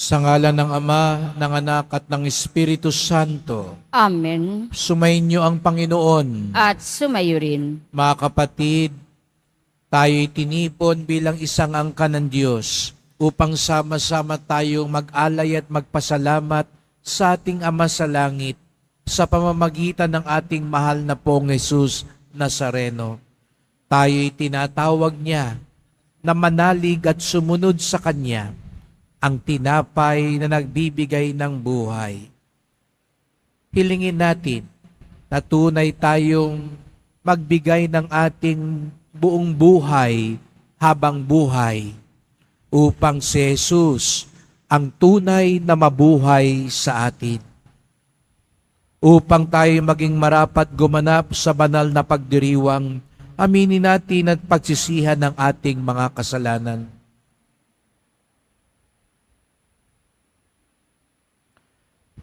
Sa ngalan ng Ama, ng Anak at ng Espiritu Santo. Amen. Sumainyo ang Panginoon. At sumayo rin. Mga kapatid, tayo'y tinipon bilang isang angkan ng Diyos upang sama-sama tayong mag-alay at magpasalamat sa ating Ama sa Langit sa pamamagitan ng ating mahal na pong Jesus Nazareno. Tayo'y tinatawag niya na manalig at sumunod sa Kanya, ang tinapay na nagbibigay ng buhay. Hilingin natin na tunay tayong magbigay ng ating buong buhay habang buhay upang si Jesus ang tunay na mabuhay sa atin. Upang tayo maging marapat gumanap sa banal na pagdiriwang, aminin natin at pagsisihan ng ating mga kasalanan.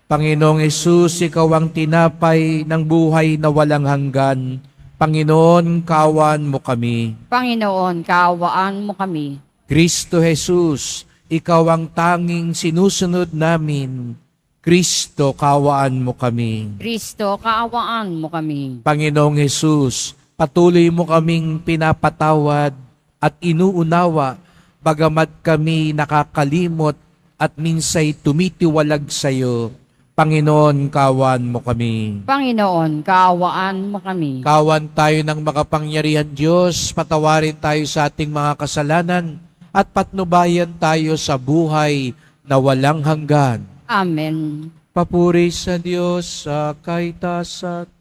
Panginoong Hesus, Ikaw ang tinapay ng buhay na walang hanggan. Panginoon, kaawaan mo kami. Panginoon, kaawaan mo kami. Kristo Jesus, Ikaw ang tanging sinusunod namin. Kristo, kaawaan mo kami. Kristo, kaawaan mo kami. Panginoong Hesus, patuloy mo kaming pinapatawad at inuunawa, bagamat kami nakakalimot at minsay tumitiwalag sa iyo. Panginoon, kaawaan mo kami. Panginoon, kaawaan mo kami. Kawan tayo ng makapangyarihan Diyos, patawarin tayo sa ating mga kasalanan at patnubayan tayo sa buhay na walang hanggan. Amen. Papuri sa Diyos sa kaitasan.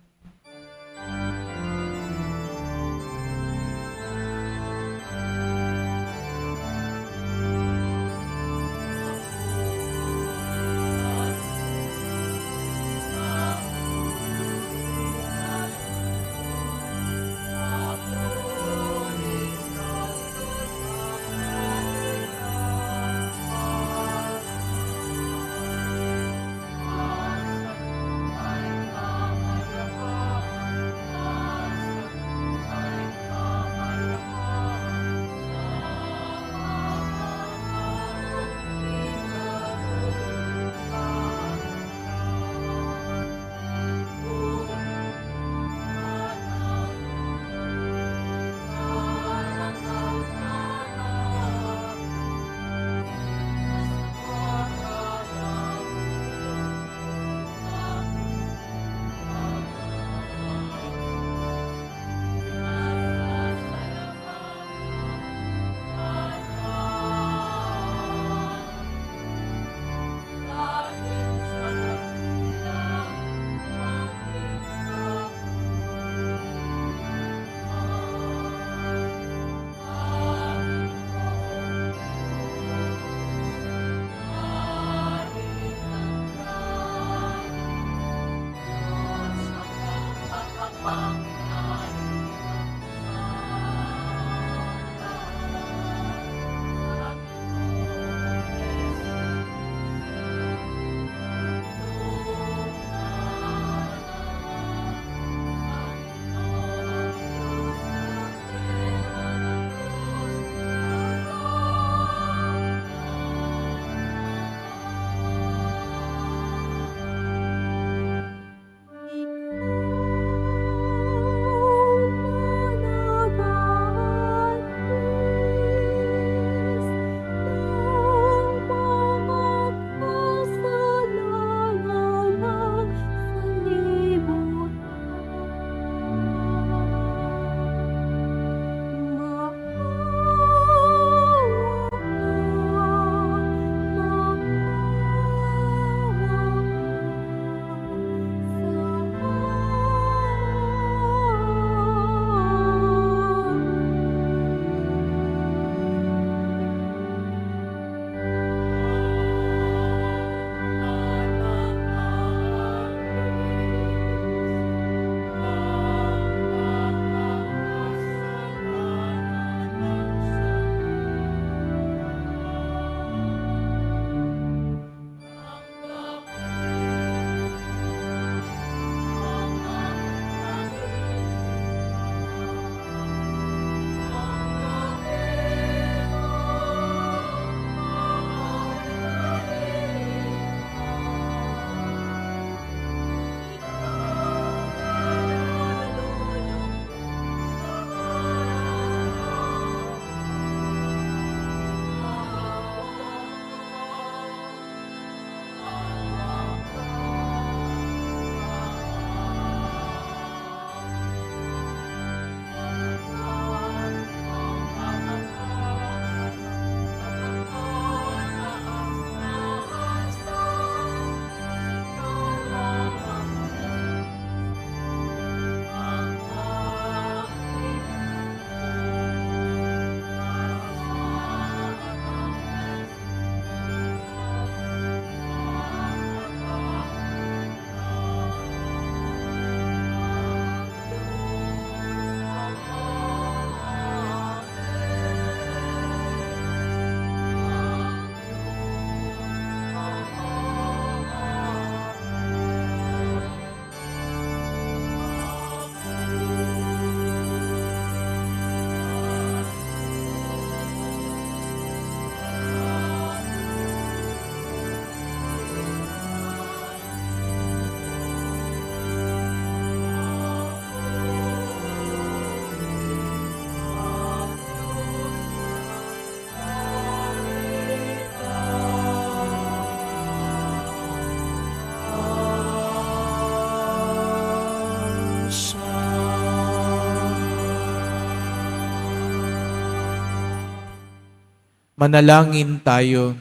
Manalangin tayo.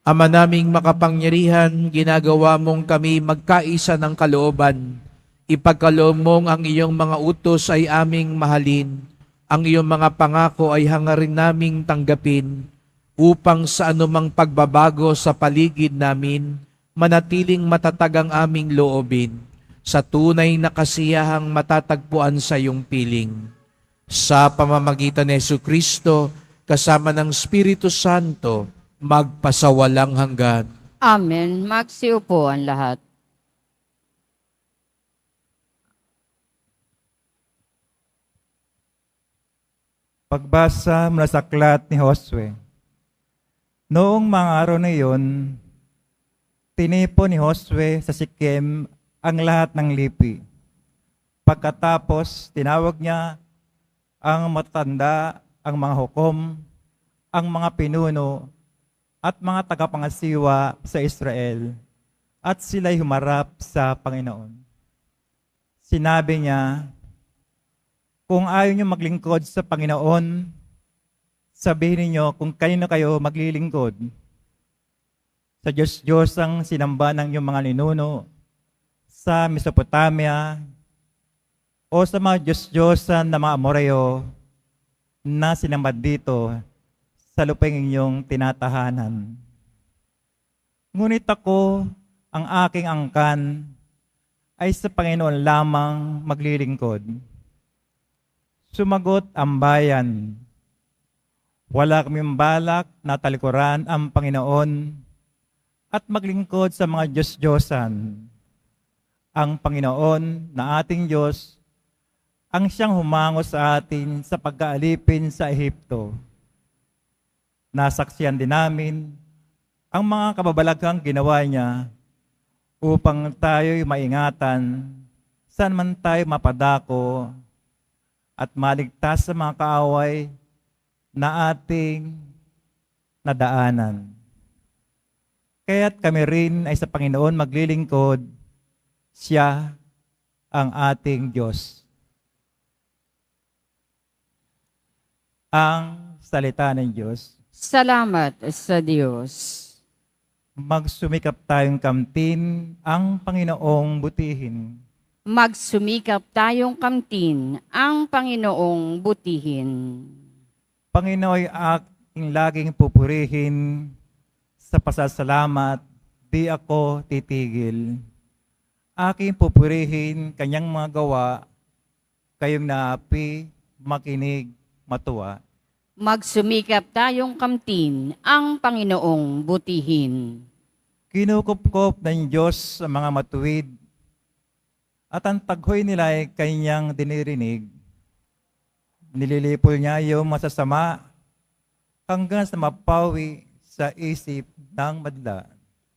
Ama naming makapangyarihan, ginagawa mong kami magkaisa ng kalooban. Ipagkaloob mong ang iyong mga utos ay aming mahalin. Ang iyong mga pangako ay hangarin naming tanggapin upang sa anumang pagbabago sa paligid namin, manatiling matatag ang aming loobin sa tunay na kasiyahang matatagpuan sa iyong piling. Sa pamamagitan ni Jesucristo, kasama ng Espiritu Santo, magpasawalang hanggan. Amen. Magsiupo ang lahat. Pagbasa mula sa aklat ni Josue. Noong mga araw na iyon, tinipon ni Josue sa Sikem ang lahat ng lipi. Pagkatapos, tinawag niya ang matatanda, ang mga hukom, ang mga pinuno, at mga tagapangasiwa sa Israel, at sila'y humarap sa Panginoon. Sinabi niya, kung ayaw niyo maglingkod sa Panginoon, sabihin niyo kung kanino kayo maglilingkod. Sa Diyos-Diyos ang sinamba ng iyong mga ninuno sa Mesopotamia o sa mga Diyos-Diyosan na mga Amoreo na sinamba dito sa lupang inyong tinatahanan. Ngunit ako, ang aking angkan, ay sa Panginoon lamang maglilingkod. Sumagot ang bayan, wala kaming balak na talikuran ang Panginoon at maglingkod sa mga Diyos-Diyosan. Ang Panginoon na ating Diyos ang siyang humango sa atin sa pagkaalipin sa Ehipto. Nasaksiyan din namin ang mga kababalaghang ginawa niya upang tayo'y maingatan saan man tayo mapadako at maligtas sa mga kaaway na ating nadaanan. Kaya't kami rin ay sa Panginoon maglilingkod, siya ang ating Diyos. Ang salita ng Diyos. Salamat sa Diyos. Magsumikap tayong kamtin ang Panginoong butihin. Magsumikap tayong kamtin ang Panginoong butihin. Panginoon, aking laging pupurihin, sa pasasalamat, di ako titigil. Aking pupurihin kanyang mga gawa, kayong naapi, makinig, matuwa. Magsumikap tayong kamtin ang Panginoong butihin. Kinukupkop ng Diyos sa mga matuwid, at ang taghoy nila ay kanyang dinirinig. Nililipol niya yung masasama hanggang sa mapawi sa isip ng madla.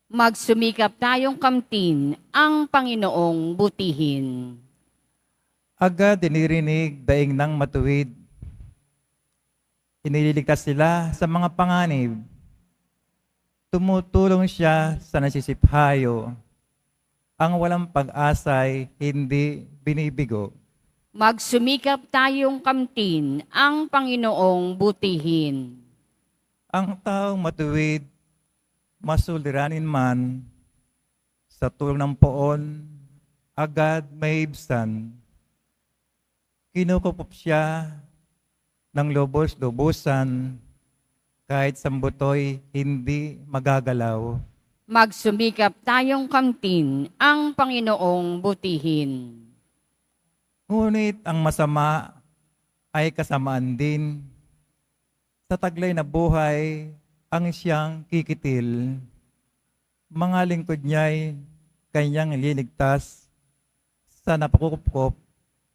Magsumikap tayong kamtin ang Panginoong butihin. Agad dinirinig daing ng matuwid. Iniligtas sila sa mga panganib. Tumutulong siya sa nasisiphayo. Ang walang pag-asa'y hindi binibigo. Magsumikap tayong kamtin ang Panginoong butihin. Ang taong matuwid, masuliranin man, sa tulong ng poon, agad may ibsan. Kinukupop siya ng lubos-lubusan, kahit sambutoy hindi magagalaw. Magsumikap tayong kamtin ang Panginoong butihin. Ngunit ang masama ay kasamaan din. Sa taglay na buhay, ang siyang kikitil. Mga lingkod niya'y kanyang liligtas. Sa napakukupkop,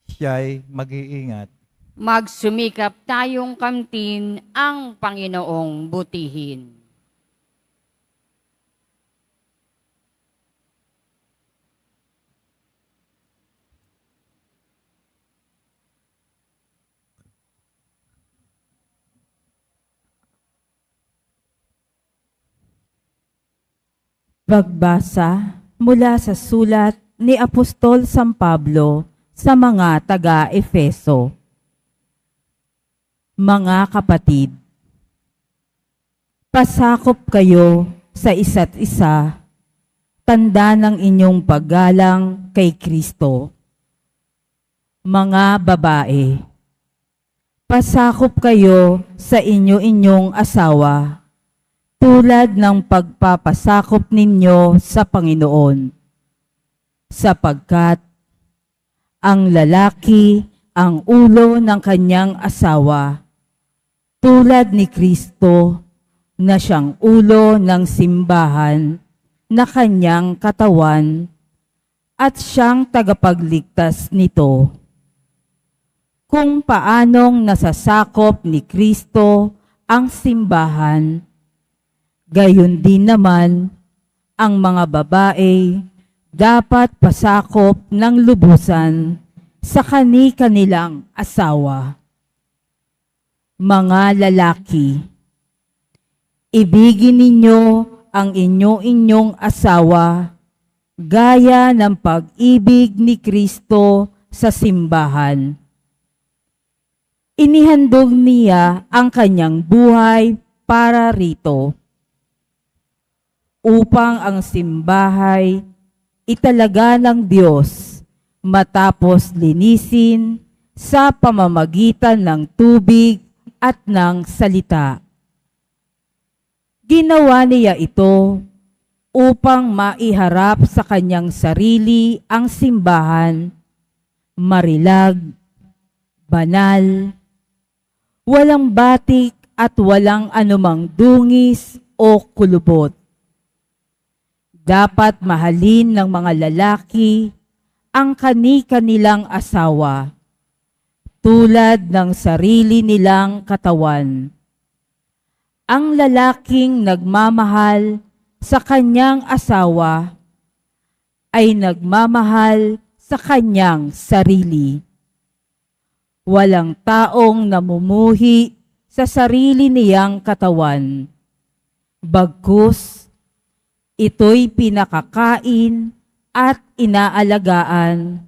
siya'y mag-iingat. Magsumikap tayong kamtin ang Panginoong butihin. Pagbasa mula sa sulat ni Apostol San Pablo sa mga taga-Efeso. Mga kapatid, pasakop kayo sa isa't isa, tanda ng inyong paggalang kay Kristo. Mga babae, pasakop kayo sa inyo-inyong asawa, tulad ng pagpapasakop ninyo sa Panginoon. Sapagkat ang lalaki ang ulo ng kanyang asawa, tulad ni Kristo na siyang ulo ng simbahan na kanyang katawan at siyang tagapagligtas nito. Kung paanong nasasakop ni Kristo ang simbahan, gayon din naman ang mga babae dapat pasakop ng lubusan sa kani-kanilang asawa. Mga lalaki, ibigin ninyo ang inyo-inyong asawa gaya ng pag-ibig ni Kristo sa simbahan. Inihandog niya ang kanyang buhay para rito, upang ang simbahay italaga ng Diyos matapos linisin sa pamamagitan ng tubig at ng salita. Ginawa niya ito upang maiharap sa kanyang sarili ang simbahan, marilag, banal, walang batik at walang anumang dungis o kulubot. Dapat mahalin ng mga lalaki ang kani-kanilang asawa, tulad ng sarili nilang katawan. Ang lalaking nagmamahal sa kanyang asawa ay nagmamahal sa kanyang sarili. Walang taong namumuhi sa sarili niyang katawan. Bagkus, ito'y pinakakain at inaalagaan,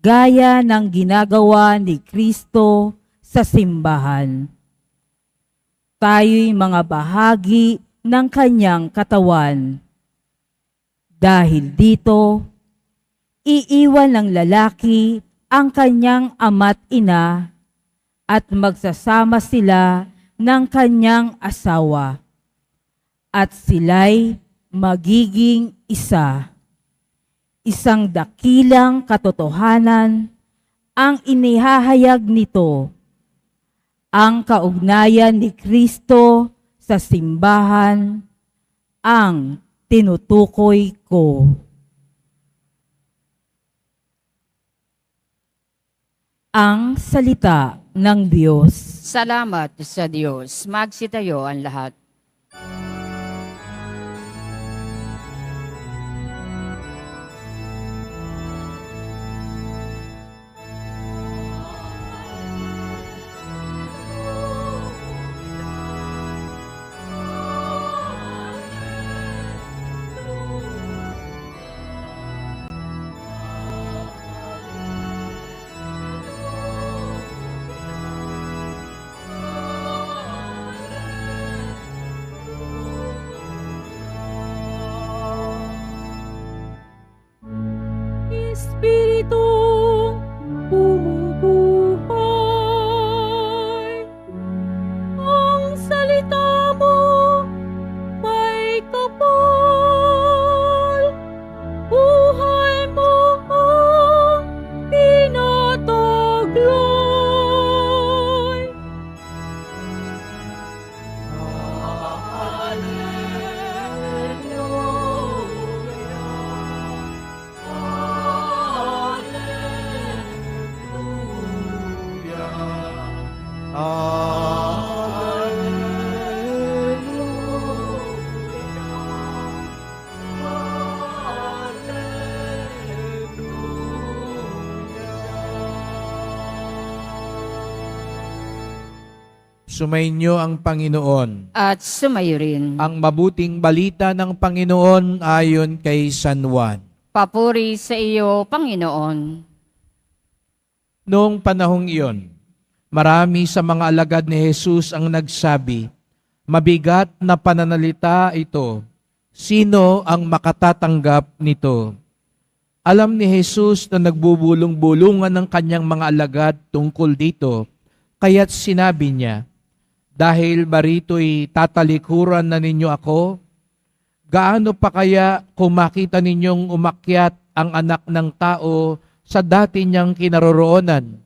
gaya ng ginagawa ni Kristo sa simbahan. Tayo'y mga bahagi ng kanyang katawan. Dahil dito, iiwan ng lalaki ang kanyang ama't ina at magsasama sila ng kanyang asawa, at sila'y magiging isa. Isang dakilang katotohanan ang inihahayag nito, ang kaugnayan ni Kristo sa simbahan, ang tinutukoy ko. Ang salita ng Diyos. Salamat sa Diyos. Magsitayo ang lahat. Espiritong bumubuhay, ang salita mo may kapal, buhay mo ang tinataglay. Sumainyo ang Panginoon. At sumayo rin. Ang mabuting balita ng Panginoon ayon kay San Juan. Papuri sa iyo, Panginoon. Noong panahong iyon, Marami sa mga alagad ni Jesus ang nagsabi, "Mabigat na pananalita ito. Sino ang makatatanggap nito?" Alam ni Jesus na nagbubulong-bulungan ng kanyang mga alagad tungkol dito, kaya't sinabi niya, "Dahil ba rito'y tatalikuran na ninyo ako? Gaano pa kaya kung makita ninyong umakyat ang anak ng tao sa dati niyang kinaroroonan?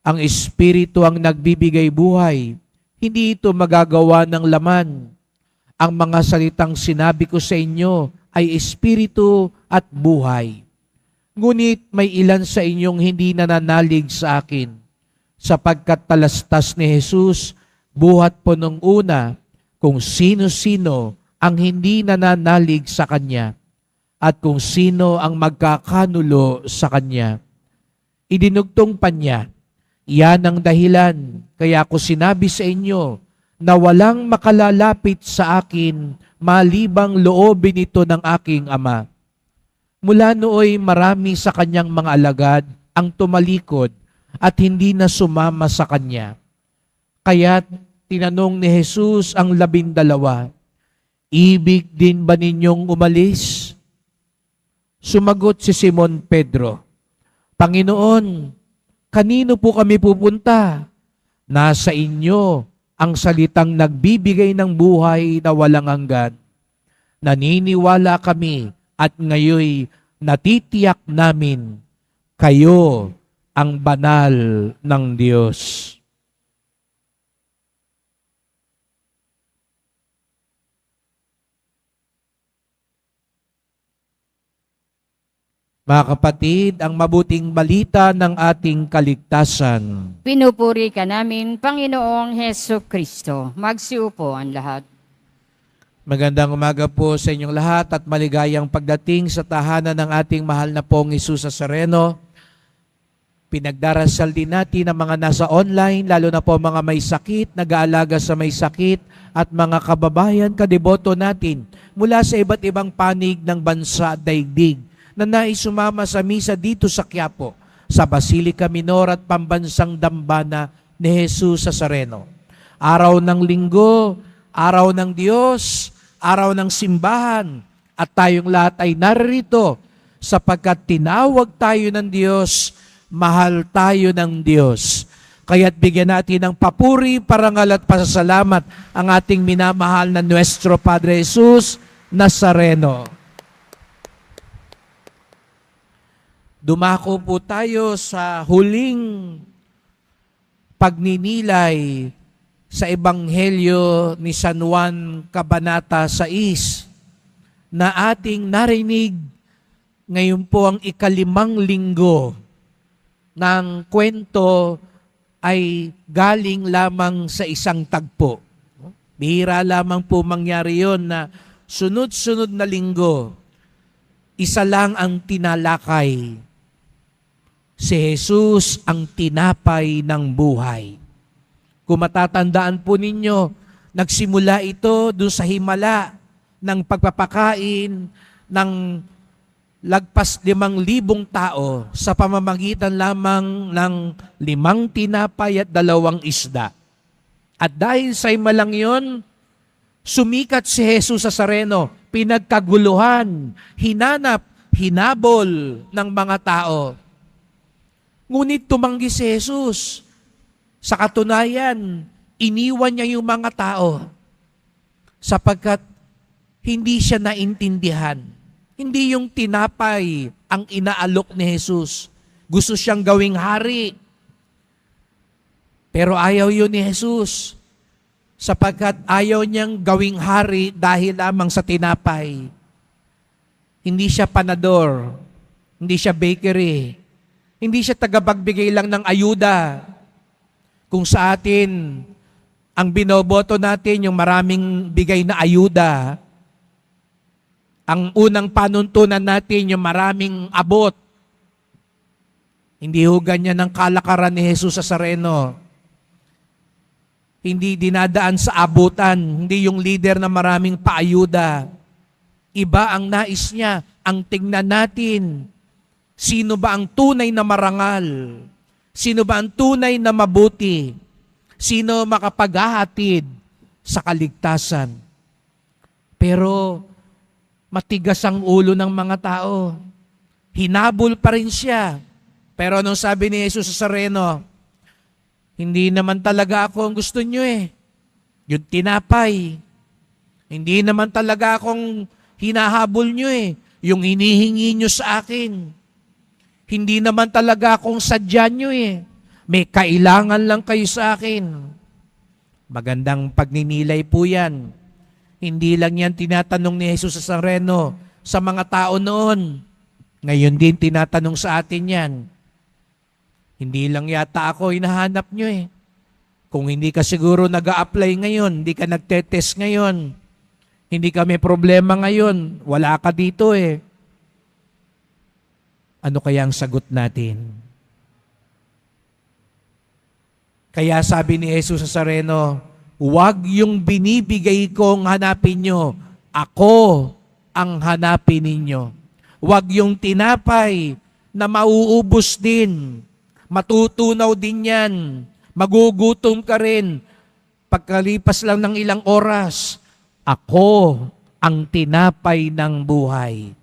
Ang Espiritu ang nagbibigay buhay, hindi ito magagawa ng laman. Ang mga salitang sinabi ko sa inyo ay Espiritu at buhay. Ngunit may ilan sa inyong hindi nananalig sa akin, sapagkat talastas ni Jesus buhat po nung una kung sino-sino ang hindi nananalig sa Kanya at kung sino ang magkakanulo sa Kanya. Idinugtong pa niya, "Yan ang dahilan, kaya ko sinabi sa inyo na walang makalalapit sa akin malibang loobin ito ng aking Ama." Mula nooy marami sa kanyang mga alagad ang tumalikod at hindi na sumama sa kanya. Kaya't tinanong ni Jesus ang 12, "Ibig din ba ninyong umalis?" Sumagot si Simon Pedro, "Panginoon, kanino po kami pupunta? Nasa inyo ang salitang nagbibigay ng buhay na walang hanggan. Naniniwala kami at ngayoy natitiyak namin, kayo ang banal ng Diyos." Mga kapatid, ang mabuting balita ng ating kaligtasan. Pinupuri ka namin, Panginoong Heso Kristo. Magsiupo ang lahat. Magandang umaga po sa inyong lahat at maligayang pagdating sa tahanan ng ating mahal na pong Jesus Nazareno. Pinagdarasal din natin ang mga nasa online, lalo na po mga may sakit, nag-aalaga sa may sakit, at mga kababayan, kadeboto natin mula sa iba't ibang panig ng bansa at daigdig na nais sumama sa misa dito sa Quiapo, sa Basilica Minor at Pambansang Dambana ni Jesus Nazareno. Araw ng Linggo, araw ng Diyos, araw ng simbahan, at tayong lahat ay narito sapagkat tinawag tayo ng Diyos, mahal tayo ng Diyos. Kaya't bigyan natin ng papuri, parangal at pasasalamat ang ating minamahal na Nuestro Padre Jesus Nazareno. Dumako po tayo sa huling pagninilay sa Ebanghelyo ni San Juan Kabanata 6 na ating narinig ngayon po ang 5 linggo ng kwento ay galing lamang sa isang tagpo. Bihira lamang po mangyari yon na sunod-sunod na linggo, isa lang ang tinalakay. Si Jesus ang tinapay ng buhay. Kung matatandaan po ninyo, nagsimula ito doon sa himala ng pagpapakain ng lagpas 5,000 tao sa pamamagitan lamang ng 5 tinapay at 2 isda. At dahil sa himalang yon, sumikat si Jesus Nazareno, pinagkaguluhan, hinanap, hinabol ng mga tao. Ngunit tumanggi si Jesus. Sa katunayan, iniwan niya yung mga tao sapagkat hindi siya naintindihan. Hindi yung tinapay ang inaalok ni Jesus. Gusto siyang gawing hari. Pero ayaw yun ni Jesus sapagkat ayaw niyang gawing hari dahil lamang sa tinapay. Hindi siya panador. Hindi siya bakery. Hindi siya tagapagbigay lang ng ayuda. Kung sa atin, ang binoboto natin yung maraming bigay na ayuda, ang unang panuntunan natin yung maraming abot. Hindi ho ganyan ang kalakaran ni Jesus Nazareno. Hindi dinadaan sa abutan, hindi yung leader na maraming paayuda. Iba ang nais niya, ang tingnan natin. Sino ba ang tunay na marangal? Sino ba ang tunay na mabuti? Sino makapaghahatid sa kaligtasan? Pero matigas ang ulo ng mga tao. Hinabol pa rin siya. Pero anong sabi ni Jesus sa Sareno? Hindi naman talaga ako ang gusto nyo eh. Yung tinapay. Hindi naman talaga akong hinahabol nyo eh. Yung hinihingi nyo sa akin. Hindi naman talaga akong sadya nyo eh. May kailangan lang kayo sa akin. Magandang pagninilay po yan. Hindi lang yan tinatanong ni Jesus sa Sareno sa mga tao noon. Ngayon din tinatanong sa atin yan. Hindi lang yata ako hinahanap nyo eh. Kung hindi ka siguro nag-a-apply ngayon, hindi ka nagte-test ngayon, hindi ka may problema ngayon, wala ka dito eh. Ano kaya ang sagot natin? Kaya sabi ni Jesus sa Sareno, huwag yung binibigay kong hanapin nyo, ako ang hanapin ninyo. Huwag yung tinapay na mauubos din. Matutunaw din yan. Magugutom ka rin. Pagkalipas lang ng ilang oras, ako ang tinapay ng buhay.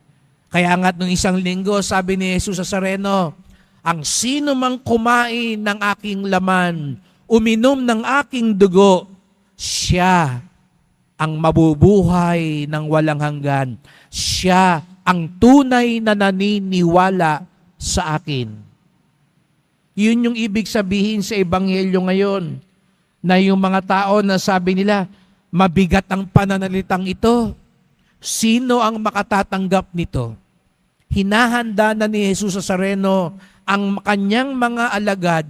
Kaya nga nung isang linggo, sabi ni Jesus sa Sareno, ang sino mang kumain ng aking laman, uminom ng aking dugo, siya ang mabubuhay ng walang hanggan. Siya ang tunay na naniniwala sa akin. Yun yung ibig sabihin sa Ebanghelyo ngayon, na yung mga tao na sabi nila, mabigat ang pananalitang ito. Sino ang makatatanggap nito? Hinahanda na ni Jesus sa Sareno ang kanyang mga alagad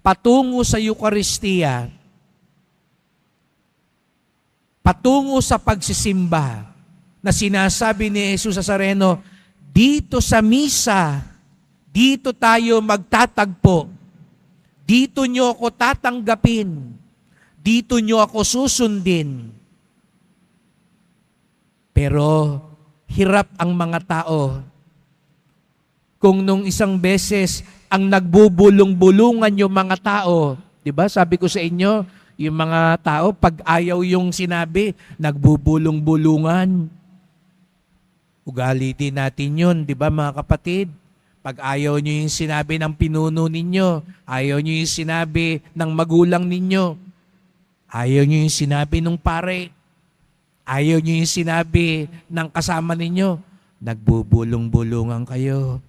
patungo sa Eucharistia, patungo sa pagsisimba, na sinasabi ni Jesus sa Sareno, dito sa misa, dito tayo magtatagpo. Dito nyo ako tatanggapin. Dito nyo ako susundin. Pero hirap ang mga tao. Kung nung isang beses ang nagbubulong-bulungan yung mga tao, di ba? Sabi ko sa inyo, yung mga tao, pag ayaw yung sinabi, nagbubulong-bulungan. Ugali din natin yun, di ba mga kapatid? Pag ayaw nyo yung sinabi ng pinuno ninyo, ayaw nyo yung sinabi ng magulang ninyo, ayaw nyo yung sinabi ng pare, ayaw nyo yung sinabi ng kasama ninyo, nagbubulong-bulungan kayo.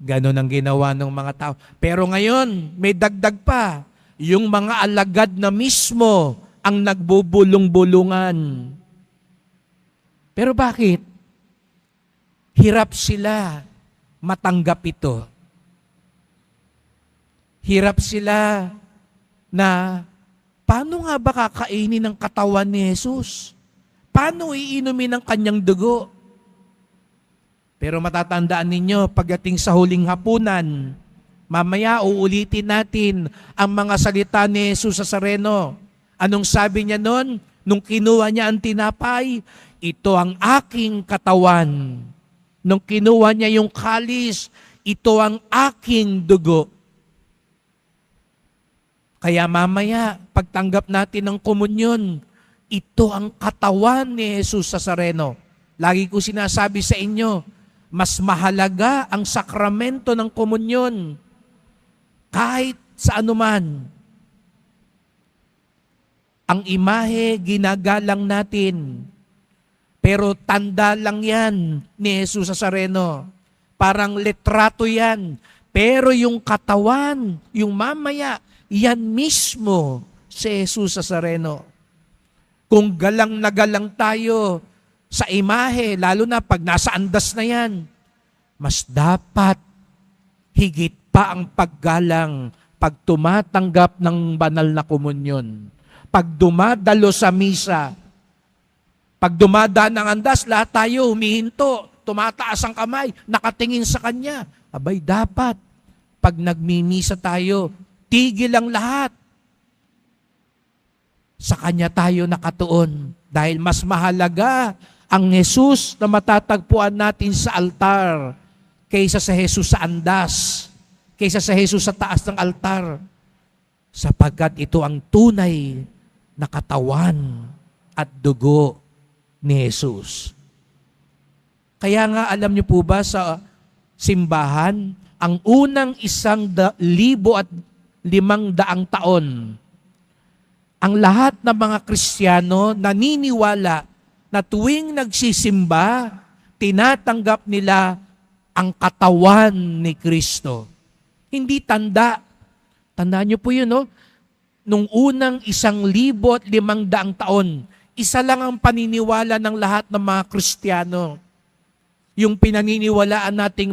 Ganon ang ginawa ng mga tao. Pero ngayon, may dagdag pa. Yung mga alagad na mismo ang nagbubulong-bulungan. Pero bakit? Hirap sila matanggap ito. Hirap sila na paano nga ba kakainin ng katawan ni Jesus? Paano iinumin ang kanyang dugo? Pero matatandaan ninyo, pagdating sa huling hapunan, mamaya uulitin natin ang mga salita ni Jesus sa Sareno. Anong sabi niya noon? Nung kinuha niya ang tinapay, ito ang aking katawan. Nung kinuha niya yung kalis, ito ang aking dugo. Kaya mamaya, pagtanggap natin ng komunyon, ito ang katawan ni Jesus sa Sareno. Lagi ko sinasabi sa inyo, mas mahalaga ang sakramento ng komunyon kahit sa anuman. Ang imahe, ginagalang natin. Pero tanda lang yan ni Jesus sa Sareno. Parang litrato yan. Pero yung katawan, yung mamaya, yan mismo si Jesus sa Sareno. Kung galang na galang tayo sa imahe, lalo na pag nasa andas na yan, mas dapat higit pa ang paggalang pag tumatanggap ng banal na komunyon. Pag dumadalo sa misa, pag dumadaan ng andas, lahat tayo humihinto, tumataas ang kamay, nakatingin sa Kanya. Abay, dapat, pag nagmimisa tayo, tigil ang lahat. Sa Kanya tayo nakatuon. Dahil mas mahalaga ang Jesus na matatagpuan natin sa altar kaysa sa Jesus sa andas, kaysa sa Jesus sa taas ng altar, sapagkat ito ang tunay na katawan at dugo ni Jesus. Kaya nga alam niyo po ba sa simbahan, ang unang 1,500 taon, ang lahat ng mga Kristiyano naniniwala na tuwing nagsisimba, tinatanggap nila ang katawan ni Kristo. Hindi tanda. Tandaan niyo po yun, no? Nung unang 1,500 taon, isa lang ang paniniwala ng lahat ng mga Kristiyano. Yung pinaniniwalaan nating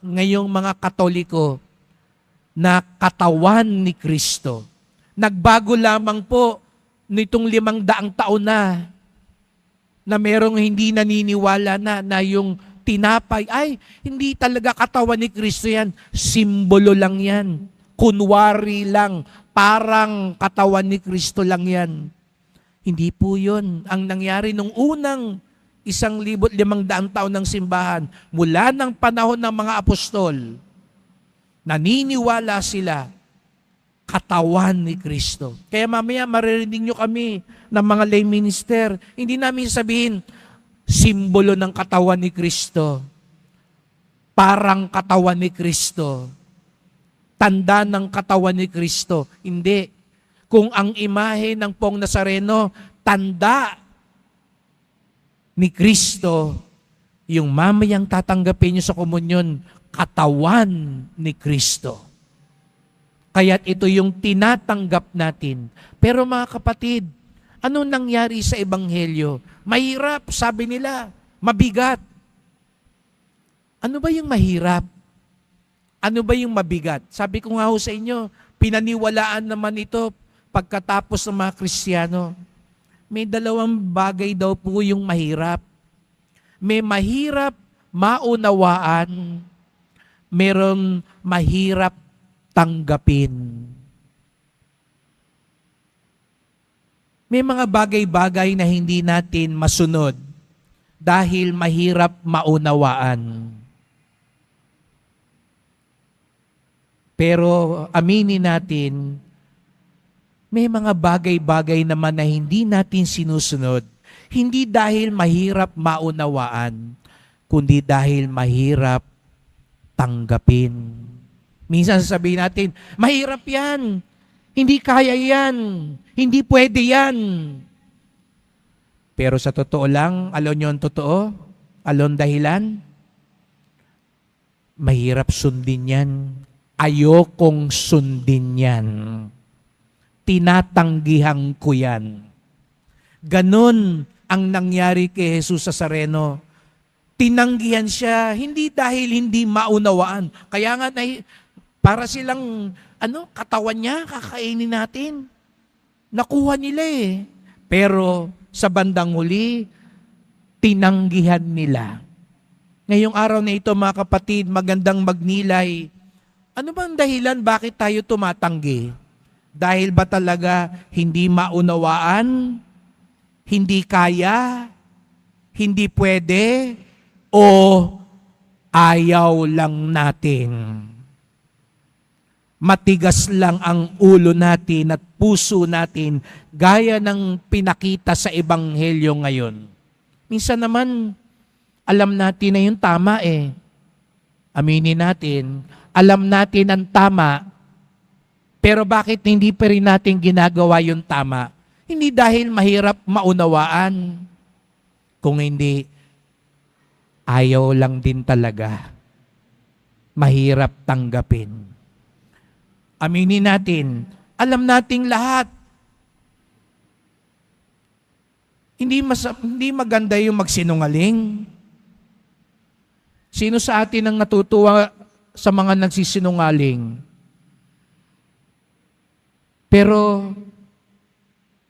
ngayong mga Katoliko na katawan ni Kristo. Nagbago lamang po nitong 500 taon na merong hindi naniniwala na yung tinapay, ay, hindi talaga katawan ni Kristo yan. Simbolo lang yan. Kunwari lang. Parang katawan ni Kristo lang yan. Hindi po yun. Ang nangyari nung unang 1,500 taon ng simbahan, mula ng panahon ng mga apostol, naniniwala sila, katawan ni Kristo. Kaya mamaya maririnig nyo kami ng mga lay minister, hindi namin sabihin, simbolo ng katawan ni Kristo, parang katawan ni Kristo, tanda ng katawan ni Kristo. Hindi. Kung ang imahe ng Pong Nazareno, tanda ni Kristo, yung mamayang tatanggapin nyo sa komunyon, katawan ni Kristo. Kaya't ito yung tinatanggap natin. Pero mga kapatid, ano nangyari sa Ebanghelyo? Mahirap, sabi nila. Mabigat. Ano ba yung mahirap? Ano ba yung mabigat? Sabi ko nga ho sa inyo, pinaniwalaan naman ito pagkatapos ng mga Kristiyano. May 2 bagay daw po yung mahirap. May mahirap maunawaan, meron mahirap tanggapin. May mga bagay-bagay na hindi natin masunod dahil mahirap maunawaan. Pero aminin natin, may mga bagay-bagay naman na hindi natin sinusunod, hindi dahil mahirap maunawaan, kundi dahil mahirap tanggapin. Minsan sasabihin natin, mahirap yan, hindi kaya yan, hindi pwede yan. Pero sa totoo lang, alam nyo ang totoo? Alam dahilan? Mahirap sundin yan. Ayokong sundin yan. Tinatanggihan ko yan. Ganon ang nangyari kay Jesus Nazareno. Tinanggihan siya, hindi dahil hindi maunawaan. Kaya nga, para silang, katawan niya, kakainin natin. Nakuha nila eh. Pero sa bandang huli, tinanggihan nila. Ngayong araw na ito, mga kapatid, magandang magnilay. Ano bang dahilan bakit tayo tumatanggi? Dahil ba talaga hindi maunawaan, hindi kaya, hindi pwede, o ayaw lang natin? Matigas lang ang ulo natin at puso natin gaya ng pinakita sa Ebanghelyo ngayon. Minsan naman, alam natin na yung tama eh. Aminin natin, alam natin ang tama, pero bakit hindi pa rin natin ginagawa yung tama? Hindi dahil mahirap maunawaan. Kung hindi, ayaw lang din talaga. Mahirap tanggapin. Aminin natin, alam nating lahat. Hindi maganda yung magsinungaling. Sino sa atin ang natutuwa sa mga nagsisinungaling? Pero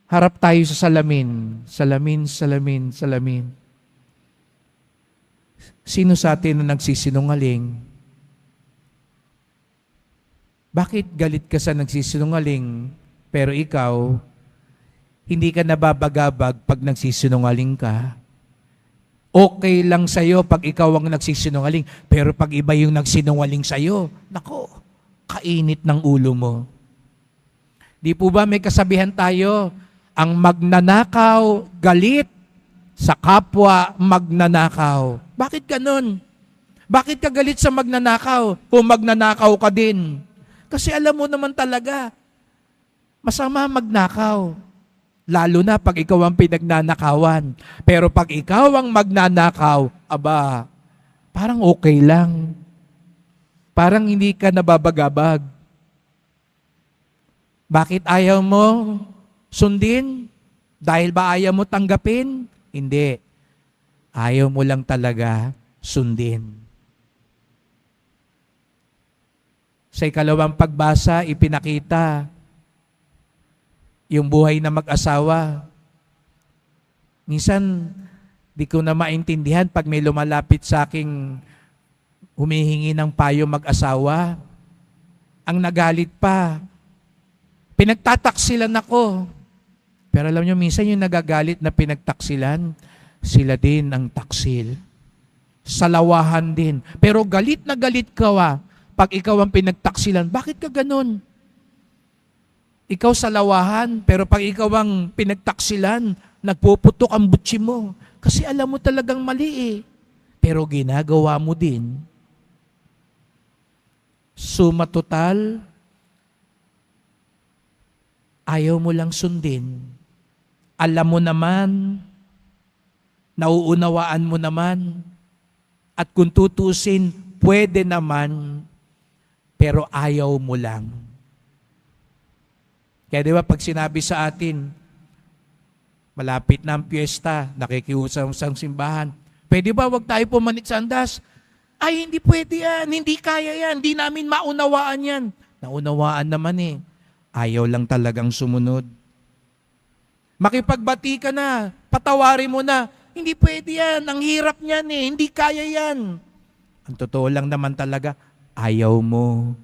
harap tayo sa salamin. Salamin, salamin, salamin. Sino sa atin na nagsisinungaling? Bakit galit ka sa nagsisinungaling, pero ikaw, hindi ka nababagabag pag nagsisinungaling ka? Okay lang sa'yo pag ikaw ang nagsisinungaling. Pero pag iba yung nagsinungaling sa'yo, nako, kainit ng ulo mo. Di po ba may kasabihan tayo, ang magnanakaw, galit sa kapwa magnanakaw. Bakit ganun? Bakit ka galit sa magnanakaw kung magnanakaw ka din? Kasi alam mo naman talaga, masama magnakaw. Lalo na pag ikaw ang pinagnanakawan. Pero pag ikaw ang magnanakaw, aba, parang okay lang. Parang hindi ka nababagabag. Bakit ayaw mo sundin? Dahil ba ayaw mo tanggapin? Hindi. Ayaw mo lang talaga sundin. Sa ikalawang pagbasa, ipinakita yung buhay na mag-asawa. Minsan, di ko na maintindihan pag may lumalapit sa aking humihingi ng payo mag-asawa. Ang nagalit pa, pinagtataksilan ako. Pero alam nyo, minsan yung nagagalit na pinagtaksilan, sila din ang taksil. Salawahan din. Pero galit na galit ka pag ikaw ang pinagtaksilan. Bakit ka ganun? Ikaw salawahan, pero pag ikaw ang pinagtaksilan, nagpuputok ang butsi mo. Kasi alam mo talagang mali eh. Pero ginagawa mo din. Suma total, ayaw mo lang sundin. Alam mo naman, nauunawaan mo naman, at kung tutusin, pwede naman, pero ayaw mo lang. Kaya di ba pag sinabi sa atin, malapit na ang piyesta, nakikiusap sa simbahan, pwede ba wag tayo pumanit sa andas? Ay, hindi pwede yan, hindi kaya yan, hindi namin maunawaan yan. Naunawaan naman eh. Ayaw lang talagang sumunod. Makipagbati ka na, patawarin mo na, hindi pwede yan, ang hirap niyan eh, hindi kaya yan. Ang totoo lang naman talaga, ayaw mo.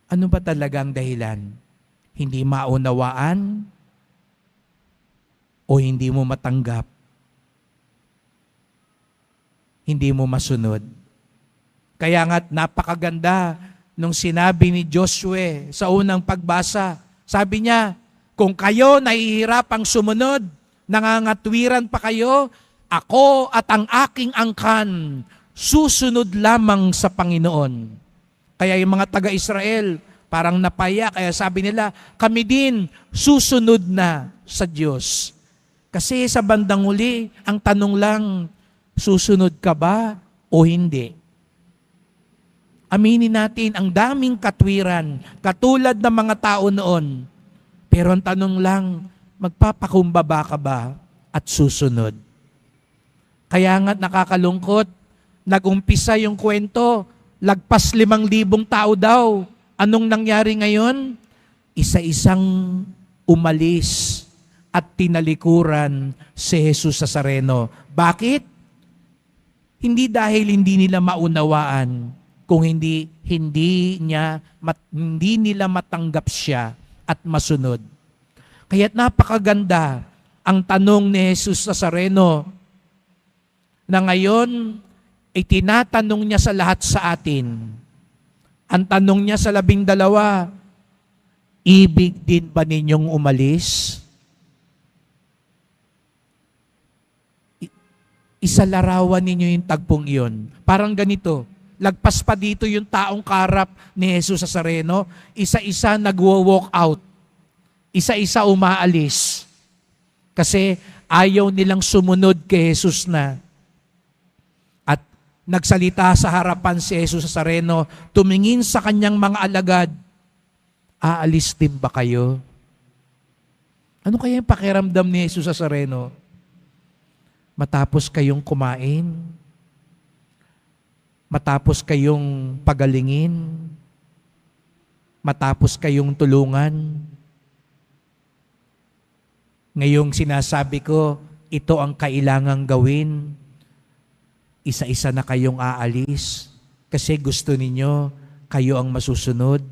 Ano ba talaga ang dahilan? Hindi maunawaan o hindi mo matanggap? Hindi mo masunod. Kaya nga't napakaganda nung sinabi ni Joshua sa unang pagbasa. Sabi niya, kung kayo nahihirapang sumunod, nangangatwiran pa kayo, ako at ang aking angkan, susunod lamang sa Panginoon. Kaya yung mga taga-Israel, parang napaya, kaya sabi nila, kami din susunod na sa Diyos. Kasi sa bandang huli, ang tanong lang, susunod ka ba o hindi? Aminin natin, ang daming katwiran, katulad ng mga tao noon. Pero ang tanong lang, magpapakumbaba ka ba at susunod? Kaya nga't nakakalungkot, nag-umpisa yung kwento, lagpas 5,000 tao daw. Anong nangyari ngayon? Isa-isang umalis at tinalikuran si Jesus Nazareno. Bakit? Hindi dahil hindi nila maunawaan, kung hindi nila matanggap siya at masunod. Kaya't napakaganda ang tanong ni Jesus Nazareno na ngayon ay tinatanong niya sa lahat sa atin. Ang tanong niya sa 12, ibig din ba ninyong umalis? Isalarawan ninyo yung tagpong iyon. Parang ganito, lagpas pa dito yung taong karap ni Jesus Nazareno, isa-isa nagwo-walk out. Isa-isa umaalis. Kasi ayaw nilang sumunod kay Jesus na. At nagsalita sa harapan si Jesus Nazareno, tumingin sa kanyang mga alagad, aalis din ba kayo? Ano kaya yung pakiramdam ni Jesus Nazareno? Matapos kayong kumain, matapos kayong pagalingin, matapos kayong tulungan. Ngayong sinasabi ko, ito ang kailangang gawin. Isa-isa na kayong aalis kasi gusto ninyo, kayo ang masusunod.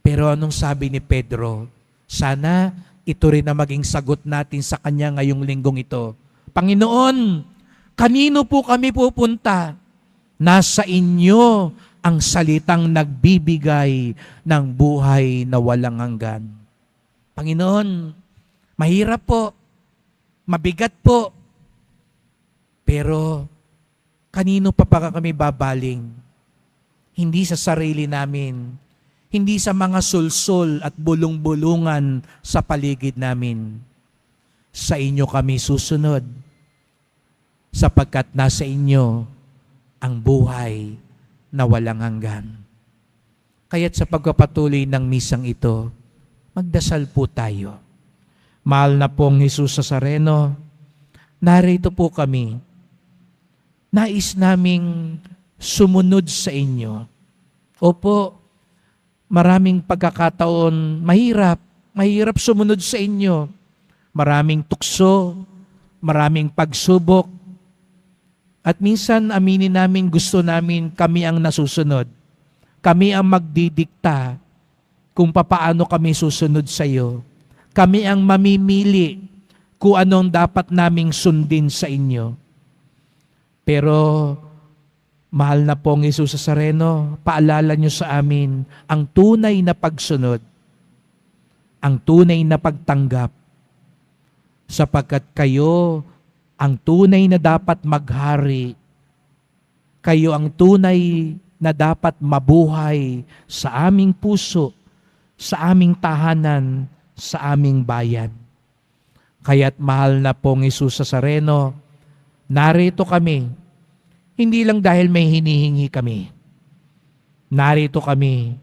Pero anong sabi ni Pedro? Sana ito rin na maging sagot natin sa kanya ngayong linggong ito. Panginoon, kanino po kami pupunta? Nasa inyo ang salitang nagbibigay ng buhay na walang hanggan. Panginoon, mahirap po, mabigat po, pero kanino pa kami babaling? Hindi sa sarili namin, hindi sa mga sulsol at bulong-bulungan sa paligid namin. Sa inyo kami susunod, sapagkat nasa inyo ang buhay na walang hanggan. Kaya't sa pagpapatuloy ng misang ito, magdasal po tayo. Mahal na pong Jesus Nazareno, narito po kami. Nais naming sumunod sa inyo. Opo, maraming pagkakataon, mahirap sumunod sa inyo. Maraming tukso, maraming pagsubok. At minsan aminin namin gusto namin kami ang nasusunod. Kami ang magdidikta kung papaano kami susunod sa iyo. Kami ang mamimili kung anong dapat naming sundin sa inyo. Pero mahal na pong Jesus Nazareno, paalala niyo sa amin ang tunay na pagsunod, ang tunay na pagtanggap, sapagkat kayo ang tunay na dapat maghari, kayo ang tunay na dapat mabuhay sa aming puso, sa aming tahanan, sa aming bayan. Kaya't mahal na pong Jesus Nazareno, narito kami, hindi lang dahil may hinihingi kami. Narito kami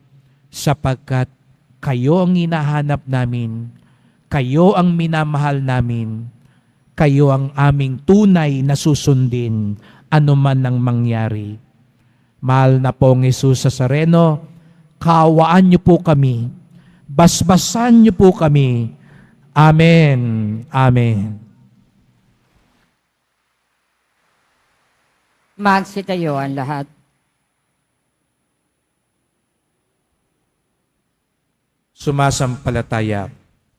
sapagkat kayo ang hinahanap namin, kayo ang minamahal namin, kayo ang aming tunay na susundin anuman ang mangyari. Mahal na pong Jesus Nazareno, kaawaan niyo po kami, basbasan niyo po kami. Amen. Amen. Magsitayo ang lahat. Sumasampalataya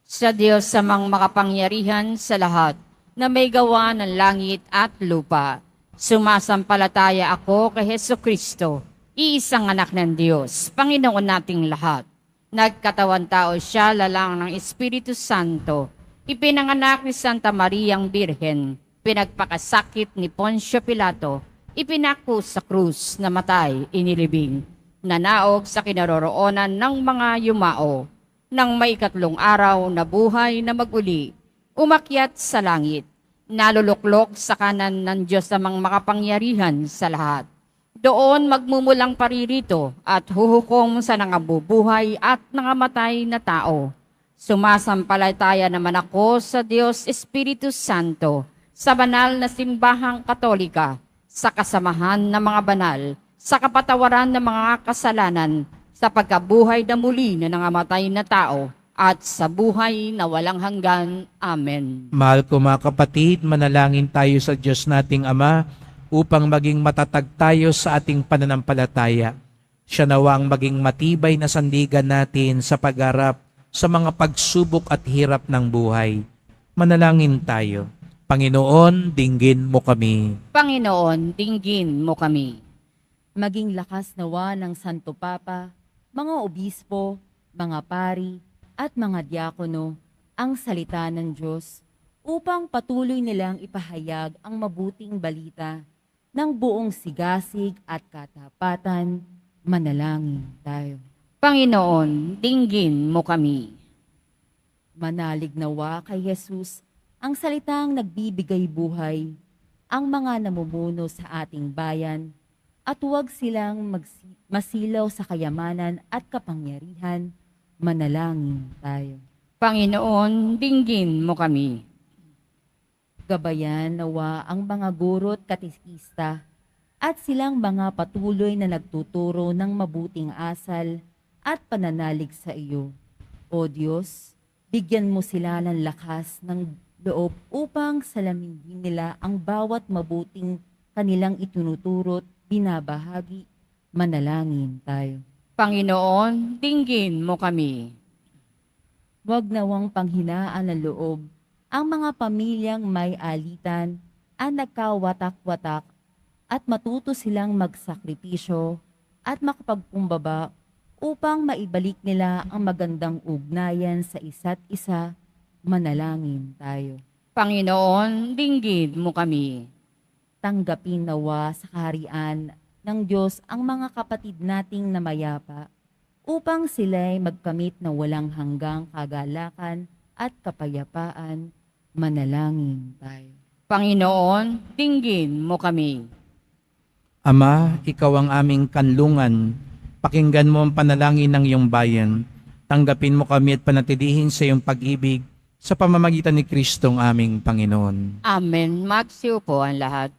Sa Diyos samang makapangyarihan sa lahat, na may gawa ng langit at lupa. Sumasampalataya ako kay Hesukristo, iisang anak ng Diyos, Panginoon nating lahat. Nagkatawan tao siya lalang ng Espiritu Santo. Ipinanganak ni Santa Mariang Birhen, pinagpakasakit ni Poncio Pilato, ipinako sa krus, namatay, inilibing, nanaog sa kinaroroonan ng mga yumao, nang may ikatlong araw na buhay na maguli, umakyat sa langit, naluluklok sa kanan ng Diyos namang makapangyarihan sa lahat. Doon magmumulang paririto at huhukom sa nangabubuhay at nangamatay na tao. Sumasampalataya naman ako sa Diyos Espiritu Santo, sa banal na simbahang katolika, sa kasamahan ng mga banal, sa kapatawaran ng mga kasalanan, sa pagkabuhay na muli na nangamatay na tao, at sa buhay na walang hanggan. Amen. Mahal ko mga kapatid, manalangin tayo sa Diyos nating Ama upang maging matatag tayo sa ating pananampalataya. Siya nawa ang maging matibay na sandigan natin sa pagharap sa mga pagsubok at hirap ng buhay. Manalangin tayo. Panginoon, dinggin mo kami. Panginoon, dinggin mo kami. Maging lakas nawa ng Santo Papa, mga obispo, mga pari, at mga diakono ang salita ng Diyos upang patuloy nilang ipahayag ang mabuting balita ng buong sigasig at katapatan. Manalangin tayo. Panginoon, dinggin mo kami. Manalig nawa kay Jesus ang salitang nagbibigay buhay, ang mga namumuno sa ating bayan, at huwag silang masilaw sa kayamanan at kapangyarihan. Manalangin tayo. Panginoon, dinggin mo kami. Gabayan nawa ang mga guro't katikista at silang mga patuloy na nagtuturo ng mabuting asal at pananalig sa iyo. O Diyos, bigyan mo sila ng lakas ng loob upang salamin din nila ang bawat mabuting kanilang itunuturo't binabahagi. Manalangin tayo. Panginoon, dinggin mo kami. Huwag nawang panghinaan ng loob ang mga pamilyang may alitan ang nagkawatak-watak at matuto silang magsakripisyo at makapagkumbaba upang maibalik nila ang magandang ugnayan sa isa't isa. Manalangin tayo. Panginoon, dinggin mo kami. Tanggapin nawa sa kaharian ng Diyos ang mga kapatid nating namayapa upang sila'y magkamit na walang hanggang kagalakan at kapayapaan. Manalangin tayo. Panginoon, dinggin mo kami. Ama, ikaw ang aming kanlungan. Pakinggan mo ang panalangin ng iyong bayan. Tanggapin mo kami at panatilihin sa iyong pag-ibig sa pamamagitan ni Kristong aming Panginoon. Amen. Magsiupo ang lahat.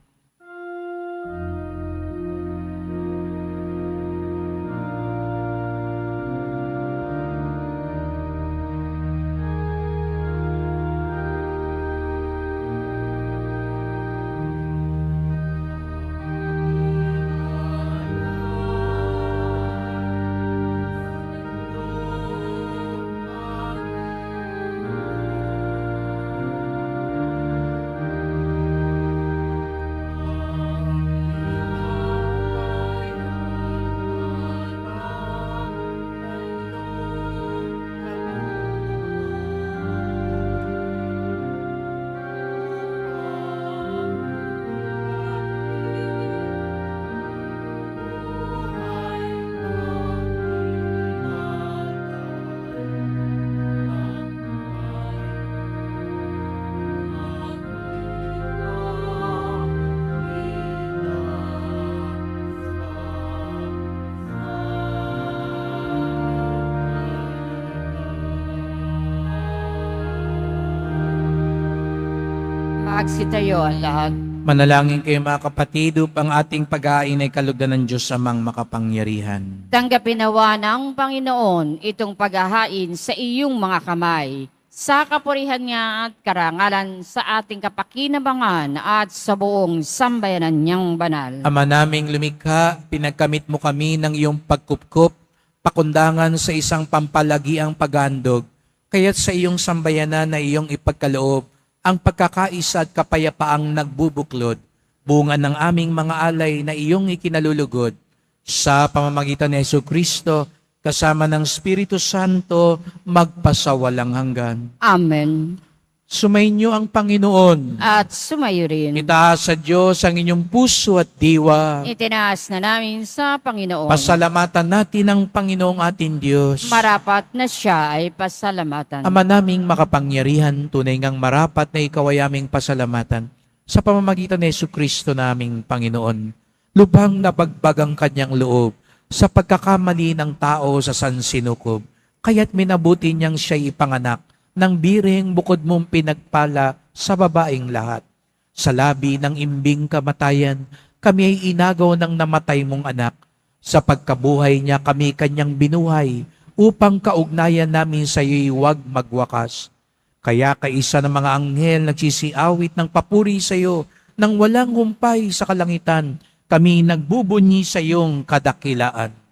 Magsitayo ang lahat. Manalangin kayo mga kapatid upang ating pag-ain ay kalugdan ng Diyos amang makapangyarihan. Tanggapin nawa ng Panginoon itong paghahain sa iyong mga kamay, sa kapurihan niya at karangalan sa ating kapakinabangan at sa buong sambayanan niyang banal. Ama naming lumikha, pinagkamit mo kami ng iyong pagkupkup, pakundangan sa isang pampalagiang paghandog, kaya't sa iyong sambayanan na iyong ipagkaloob, ang pagkakaisa at kapayapaang nagbubuklod, bunga ng aming mga alay na iyong ikinalulugod, sa pamamagitan ni Jesucristo, kasama ng Espiritu Santo, magpasawalang hanggan. Amen. Sumainyo ang Panginoon. At sumayo rin. Itaas sa Diyos ang inyong puso at diwa. Itinaas na namin sa Panginoon. Pasalamatan natin ang Panginoong ating Diyos. Marapat na siya ay pasalamatan. Ama naming makapangyarihan, tunay ngang marapat na ikaw ay aming pasalamatan sa pamamagitan ni Jesucristo naming Panginoon. Lubhang nabagbag ang kanyang loob sa pagkakamali ng tao sa sansinukob, kaya't minabuti niyang siya'y ipanganak ng biring bukod mong pinagpala sa babaeng lahat. Sa labi ng imbing kamatayan, kami ay inagaw ng namatay mong anak. Sa pagkabuhay niya kami kanyang binuhay, upang kaugnayan namin sa iyo'y huwag magwakas. Kaya kaisa ng mga anghel nagsisiawit ng papuri sa iyo, nang walang humpay sa kalangitan, kami nagbubunyi sa iyong kadakilaan.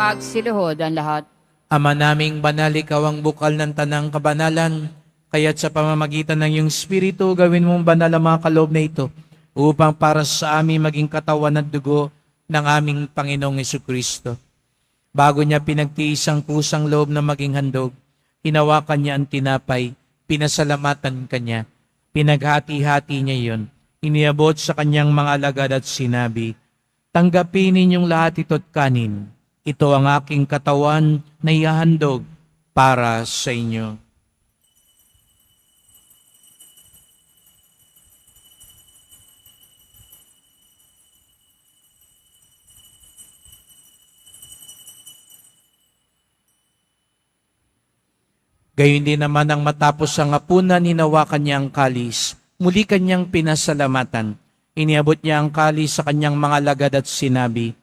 Magsiluhod ang lahat. Ama naming banal, ikaw ang bukal ng tanang kabanalan, kaya't sa pamamagitan ng iyong Espiritu, gawin mong banal ang mga kaloob na ito, upang para sa amin maging katawan at dugo ng aming Panginoong Jesucristo. Bago niya pinagtiis ang kusang loob na maging handog, hinawakan niya ang tinapay, pinasalamatan kanya. Pinaghati-hati niya yon. Iniabot sa kanyang mga alagad at sinabi, "Tanggapin ninyong lahat ito't kanin. Ito ang aking katawan na ihahandog para sa inyo." Gayon din naman ang matapos ang hapunan, hinawakan niya ang kalis. Muli kanyang pinasalamatan. Iniabot niya ang kalis sa kanyang mga alagad at sinabi,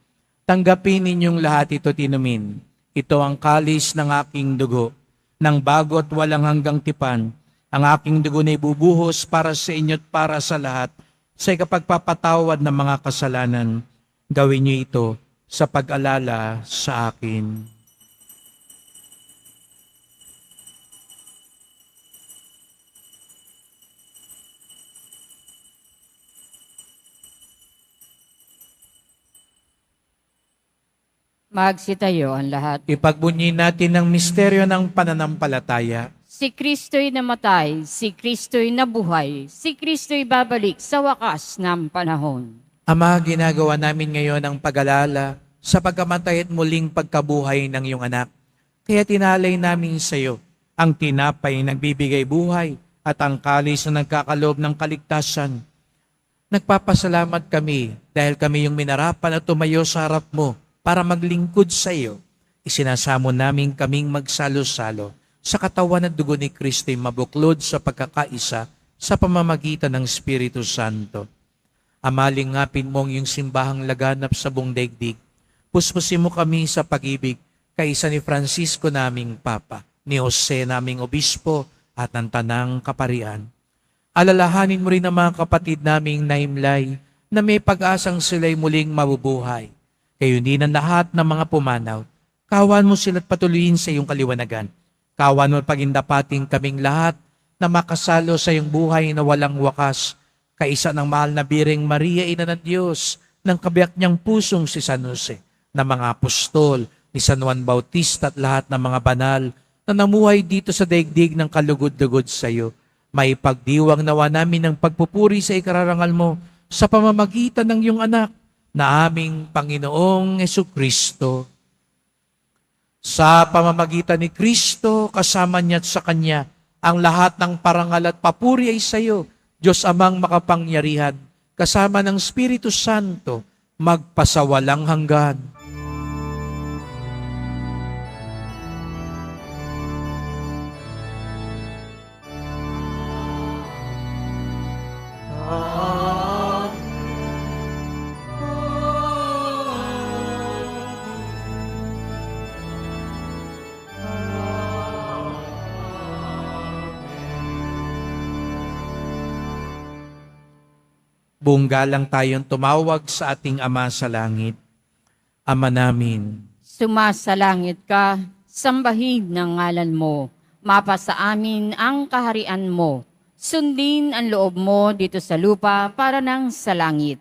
"Tanggapin ninyong lahat ito't inumin. Ito ang kalis ng aking dugo, ng bago at walang hanggang tipan. Ang aking dugo na ibubuhos para sa inyo at para sa lahat sa ikapagpapatawad ng mga kasalanan. Gawin niyo ito sa pag-alala sa akin." Magsitayo ang lahat. Ipagbunyi natin ang misteryo ng pananampalataya. Si Kristo'y namatay, si Kristo'y nabuhay, si Kristo'y babalik sa wakas ng panahon. Ama, ginagawa namin ngayon ang pag-alala sa pagkamatay at muling pagkabuhay ng iyong anak. Kaya tinalay namin sa iyo ang tinapay nagbibigay buhay at ang kalis na nagkakaloob ng kaligtasan. Nagpapasalamat kami dahil kami yung minarapan at tumayo sa harap mo para maglingkod sa iyo. Isinasamo namin kaming magsalo-salo sa katawan at dugo ni Kristo mabuklod sa pagkakaisa sa pamamagitan ng Espiritu Santo. Amalingapin mong yung simbahang laganap sa buong daigdig. Puspusin mo kami sa pag-ibig kaisa ni Francisco naming Papa, ni Jose naming Obispo at ng Tanang Kaparian. Alalahanin mo rin ang mga kapatid naming naimlay na may pag-asang sila'y muling mabubuhay. Kayo din ang lahat ng mga pumanaw. Kawan mo sila't patuloyin sa iyong kaliwanagan. Kawan mo pagindapating kaming lahat na makasalo sa iyong buhay na walang wakas. Kaisa ng mahal na Bireng Maria, Ina ng Diyos, ng kabiyak niyang pusong si San Jose, ng mga apostol, ni San Juan Bautista at lahat ng mga banal na namuhay dito sa daigdig ng kalugod-lugod sa iyo. May pagdiwang nawa namin ng pagpupuri sa ikararangal mo sa pamamagitan ng iyong anak na aming Panginoong Jesucristo. Sa pamamagitan ni Kristo, kasama niya at sa Kanya, ang lahat ng parangal at papuri ay sa iyo, Diyos Amang makapangyarihan, kasama ng Espiritu Santo, magpasawalang hanggan. Buong galang tayong tumawag sa ating Ama sa langit. Ama namin, Sumasalangit ka, sambahin ng ngalan mo, mapasa amin ang kaharian mo, sundin ang loob mo dito sa lupa para nang sa langit.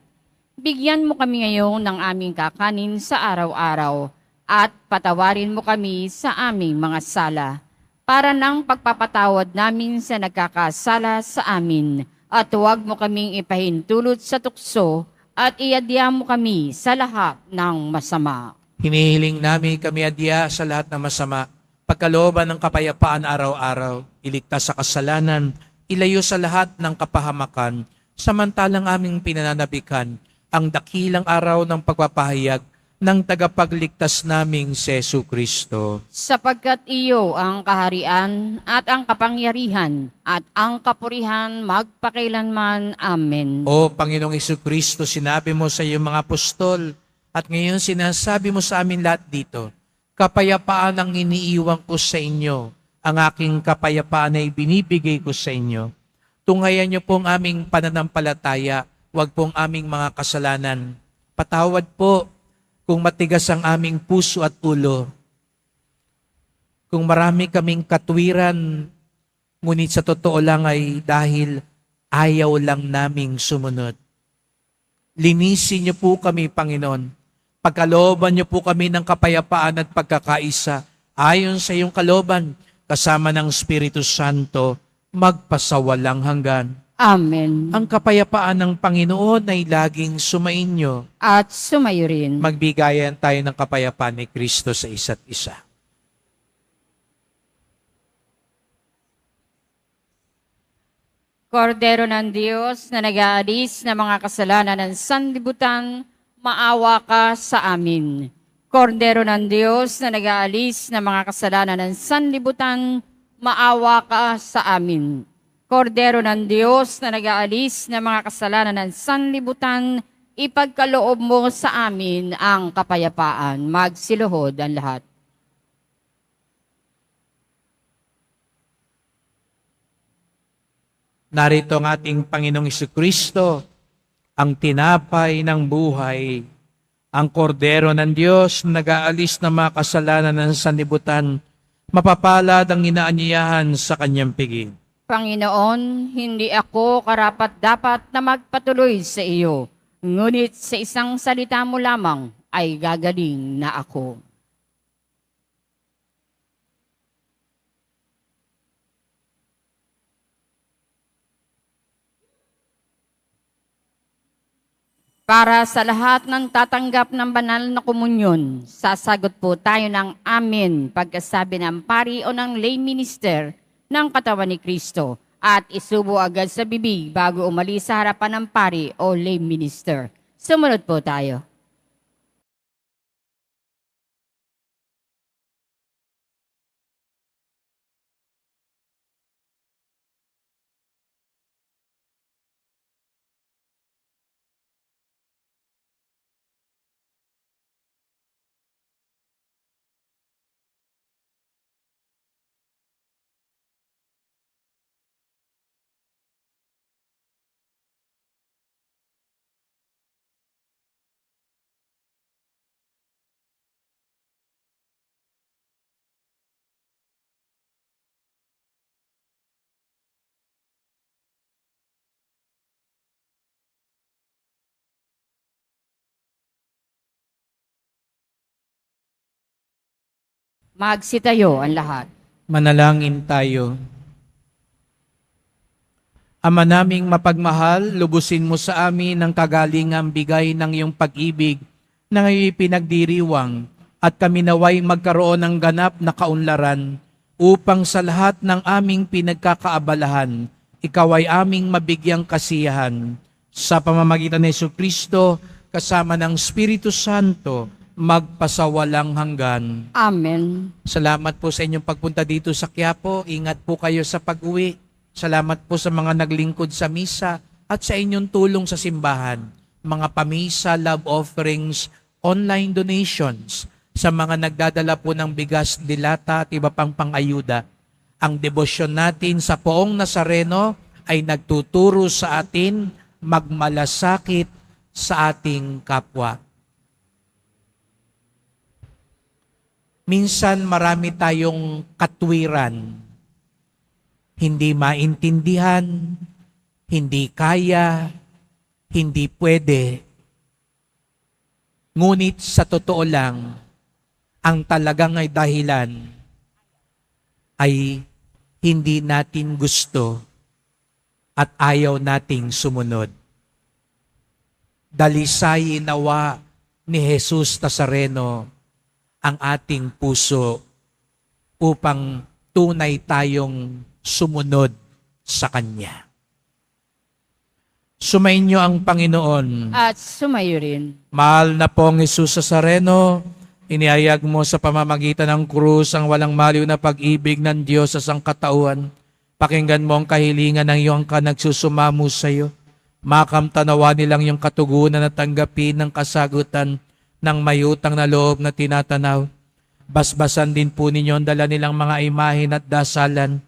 Bigyan mo kami ngayon ng aming kakanin sa araw-araw at patawarin mo kami sa aming mga sala para nang pagpapatawad namin sa nagkakasala sa amin. At huwag mo kaming ipahintulot sa tukso at iadya mo kami sa lahat ng masama. hinihiling namin kami adya sa lahat ng masama, pagkalooban ng kapayapaan araw-araw, iligtas sa kasalanan, ilayo sa lahat ng kapahamakan, samantalang aming pinananabikan ang dakilang araw ng pagpapahayag ng tagapagligtas naming si Jesucristo. Sapagkat iyo ang kaharian at ang kapangyarihan at ang kapurihan magpakailanman. Amen. O Panginoong Jesucristo, sinabi mo sa iyong mga apostol at ngayon sinasabi mo sa amin lahat dito, kapayapaan ang iniiwan ko sa inyo, ang aking kapayapaan ay binibigay ko sa inyo. Tunghayan niyo pong aming pananampalataya, huwag pong aming mga kasalanan. Patawad po kung matigas ang aming puso at ulo. Kung marami kaming katwiran, ngunit sa totoo lang ay dahil ayaw lang naming sumunod. Linisin niyo po kami, Panginoon. Pagkalooban niyo po kami ng kapayapaan at pagkakaisa, ayon sa iyong kalooban, kasama ng Espiritu Santo, magpasawalang hanggan. Amen. Ang kapayapaan ng Panginoon ay laging sumainyo. At sumayo rin. Magbigayan tayo ng kapayapaan ni Kristo sa isa't isa. Kordero ng Diyos na nag-aalis ng mga kasalanan ng sanlibutan, maawa ka sa amin. Kordero ng Diyos na nag-aalis ng mga kasalanan ng sanlibutan, maawa ka sa amin. Kordero ng Diyos na nag-aalis ng mga kasalanan ng sanlibutan, ipagkaloob mo sa amin ang kapayapaan. Magsiluhod ang lahat. Narito ang ating Panginoong Jesucristo, ang tinapay ng buhay, ang kordero ng Diyos na nag-aalis ng mga kasalanan ng sanlibutan, mapapalad ang inaanyayahan sa kanyang piging. Panginoon, hindi ako karapat-dapat na magpatuloy sa iyo, ngunit sa isang salita mo lamang ay gagaling na ako. Para sa lahat ng tatanggap ng banal na komunyon, sasagot po tayo ng amen pagkasabi ng pari o ng lay minister ng katawan ni Kristo at isubo agad sa bibig bago umalis sa harapan ng pari o lay minister. Sumunod po tayo. Magsitayo ang lahat. Manalangin tayo. Ama naming mapagmahal, lubusin mo sa amin ang kagalingang bigay ng iyong pag-ibig na ngayon pinagdiriwang at kami naway magkaroon ng ganap na kaunlaran upang sa lahat ng aming pinagkakaabalahan, ikaw ay aming mabigyang kasiyahan. Sa pamamagitan ni Jesucristo, kasama ng Espiritu Santo, magpasawalang hanggan. Amen. Salamat po sa inyong pagpunta dito sa Quiapo. Ingat po kayo sa pag-uwi. Salamat po sa mga naglingkod sa misa at sa inyong tulong sa simbahan. Mga pamisa, love offerings, online donations, sa mga nagdadala po ng bigas, dilata at iba pang pang-ayuda. Ang debosyon natin sa Poong Nazareno ay nagtuturo sa atin magmalasakit sa ating kapwa. Minsan marami tayong katwiran, hindi maintindihan, hindi kaya, hindi pwede. Ngunit sa totoo lang, ang talagang ay dahilan ay hindi natin gusto at ayaw nating sumunod. Dalisayin nawa ni Jesus Nazareno ang ating puso upang tunay tayong sumunod sa Kanya. Sumainyo ang Panginoon. At sumayo rin. Mahal na pong Jesus Nazareno, iniayag mo sa pamamagitan ng krus ang walang maliw na pag-ibig ng Diyos sa sangkatauhan. Pakinggan mo ang kahilingan ng iyong nagsusumamo sa iyo. Makamtanawa nilang iyong katugunan at tanggapin ng kasagutan ng mayutang na loob na tinatanaw. Basbasan din po ninyo ang dala nilang mga imahin at dasalan.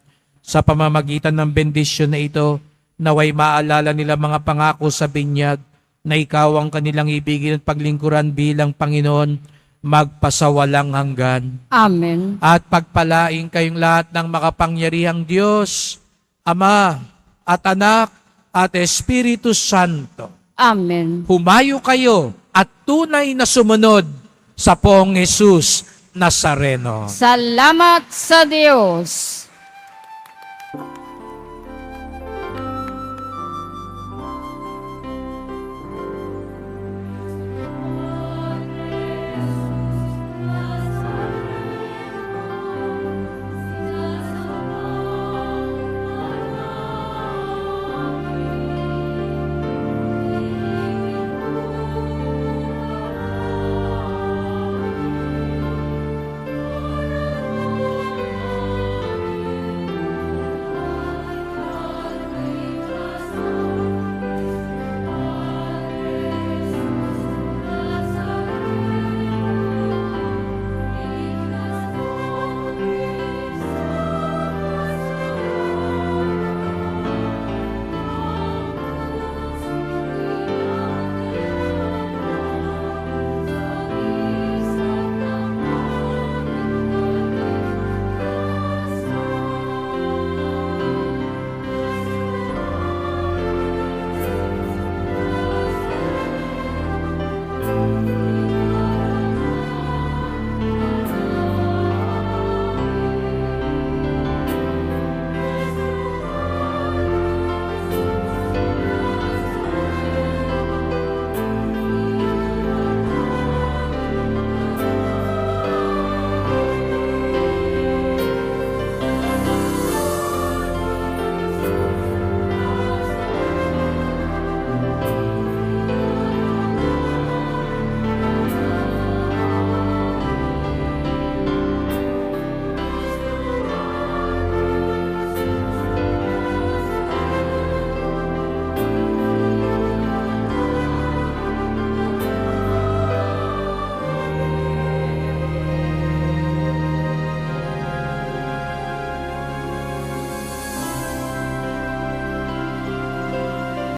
Sa pamamagitan ng bendisyon na ito, naway maalala nila mga pangako sa binyag na ikaw ang kanilang ibigin at paglingkuran bilang Panginoon, magpasawalang hanggan. Amen. At pagpalain kayong lahat ng makapangyarihang Diyos, Ama at Anak at Espiritu Santo. Amen. Humayo kayo at tunay na sumunod sa Poong Jesus Nazareno. Salamat sa Diyos.